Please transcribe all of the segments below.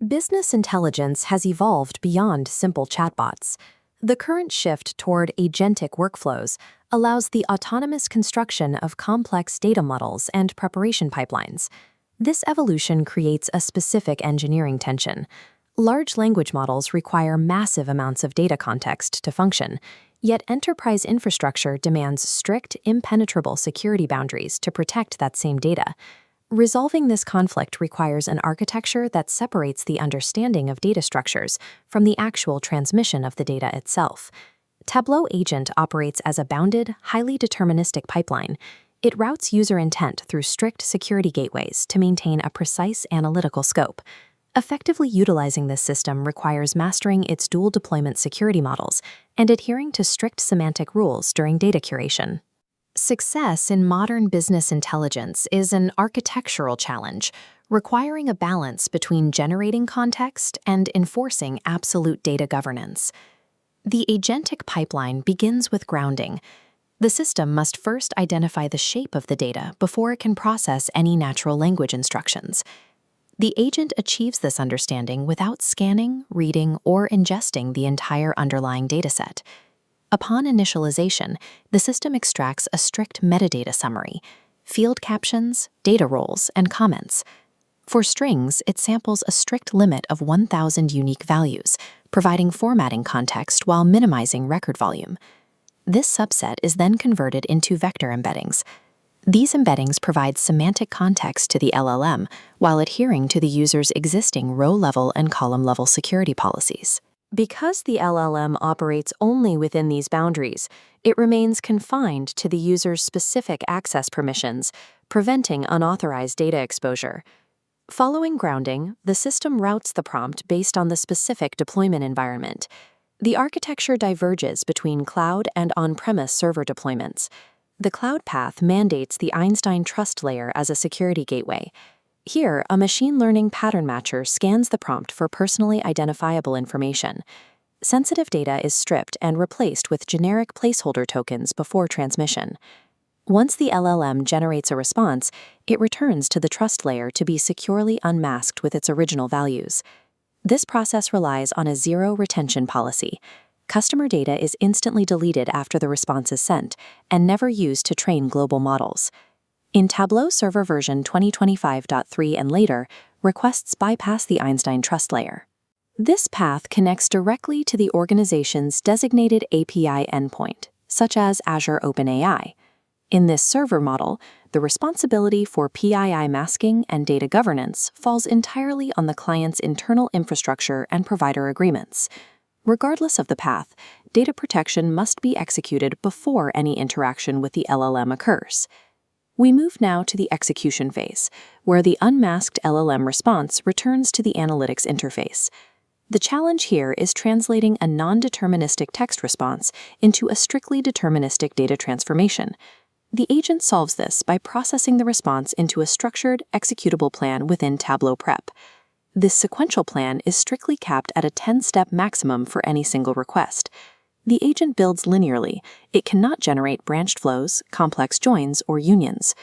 Business intelligence has evolved beyond simple chatbots. The current shift toward agentic workflows allows the autonomous construction of complex data models and preparation pipelines. This evolution creates a specific engineering tension. Large language models require massive amounts of data context to function, yet enterprise infrastructure demands strict, impenetrable security boundaries to protect that same data. Resolving this conflict requires an architecture that separates the understanding of data structures from the actual transmission of the data itself. Tableau Agent operates as a bounded, highly deterministic pipeline. It routes user intent through strict security gateways to maintain a precise analytical scope. Effectively utilizing this system requires mastering its dual deployment security models and adhering to strict semantic rules during data curation. Success in modern business intelligence is an architectural challenge, requiring a balance between generating context and enforcing absolute data governance. The agentic pipeline begins with grounding. The system must first identify the shape of the data before it can process any natural language instructions. The agent achieves this understanding without scanning, reading, or ingesting the entire underlying dataset. Upon initialization, the system extracts a strict metadata summary, field captions, data roles, and comments. For strings, it samples a strict limit of 1,000 unique values, providing formatting context while minimizing record volume. This subset is then converted into vector embeddings. These embeddings provide semantic context to the LLM while adhering to the user's existing row-level and column-level security policies. Because the LLM operates only within these boundaries, it remains confined to the user's specific access permissions, preventing unauthorized data exposure. Following grounding, the system routes the prompt based on the specific deployment environment. The architecture diverges between cloud and on-premise server deployments. The cloud path mandates the Einstein trust layer as a security gateway. Here, a machine learning pattern matcher scans the prompt for personally identifiable information. Sensitive data is stripped and replaced with generic placeholder tokens before transmission. Once the LLM generates a response, it returns to the trust layer to be securely unmasked with its original values. This process relies on a zero retention policy. Customer data is instantly deleted after the response is sent and never used to train global models. In Tableau Server version 2025.3 and later, requests bypass the Einstein trust layer. This path connects directly to the organization's designated API endpoint, such as Azure OpenAI. In this server model, the responsibility for PII masking and data governance falls entirely on the client's internal infrastructure and provider agreements. Regardless of the path, data protection must be executed before any interaction with the LLM occurs. We move now to the execution phase, where the unmasked LLM response returns to the analytics interface. The challenge here is translating a non-deterministic text response into a strictly deterministic data transformation. The agent solves this by processing the response into a structured, executable plan within Tableau Prep. This sequential plan is strictly capped at a 10-step maximum for any single request. The agent builds linearly. It cannot generate branched flows, complex joins, or unions.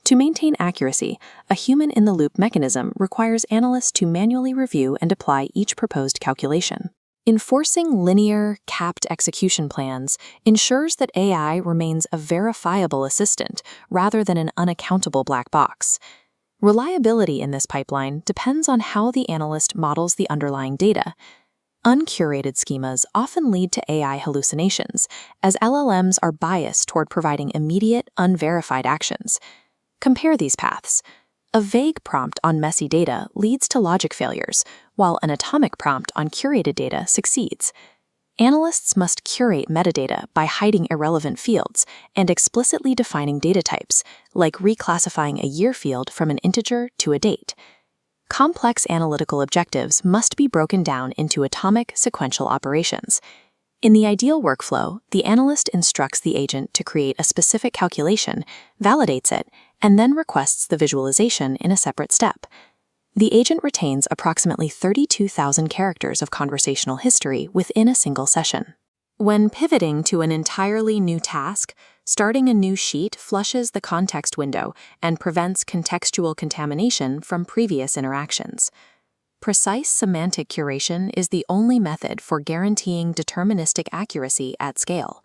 To maintain accuracy, a human-in-the-loop mechanism requires analysts to manually review and apply each proposed calculation. Enforcing linear, capped execution plans ensures that AI remains a verifiable assistant rather than an unaccountable black box. Reliability in this pipeline depends on how the analyst models the underlying data. Uncurated schemas often lead to AI hallucinations, as LLMs are biased toward providing immediate, unverified actions. Compare these paths. A vague prompt on messy data leads to logic failures, while an atomic prompt on curated data succeeds. Analysts must curate metadata by hiding irrelevant fields and explicitly defining data types, like reclassifying a year field from an integer to a date. Complex analytical objectives must be broken down into atomic sequential operations. In the ideal workflow, the analyst instructs the agent to create a specific calculation, validates it, and then requests the visualization in a separate step. The agent retains approximately 32,000 characters of conversational history within a single session. When pivoting to an entirely new task, starting a new sheet flushes the context window and prevents contextual contamination from previous interactions. Precise semantic curation is the only method for guaranteeing deterministic accuracy at scale.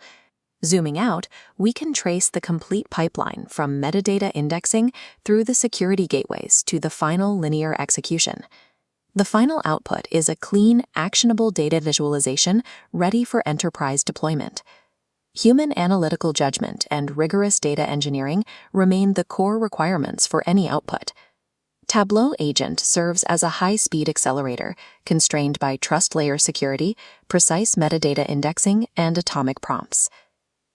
Zooming out, we can trace the complete pipeline from metadata indexing through the security gateways to the final linear execution. The final output is a clean, actionable data visualization ready for enterprise deployment. Human analytical judgment and rigorous data engineering remain the core requirements for any output. Tableau Agent serves as a high-speed accelerator, constrained by trust layer security, precise metadata indexing, and atomic prompts.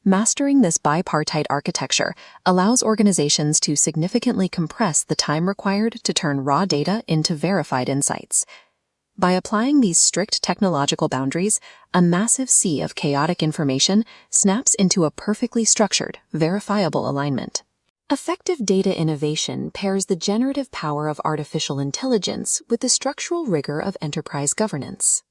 Mastering this bipartite architecture allows organizations to significantly compress the time required to turn raw data into verified insights. By applying these strict technological boundaries, a massive sea of chaotic information snaps into a perfectly structured, verifiable alignment. Effective data innovation pairs the generative power of artificial intelligence with the structural rigor of enterprise governance.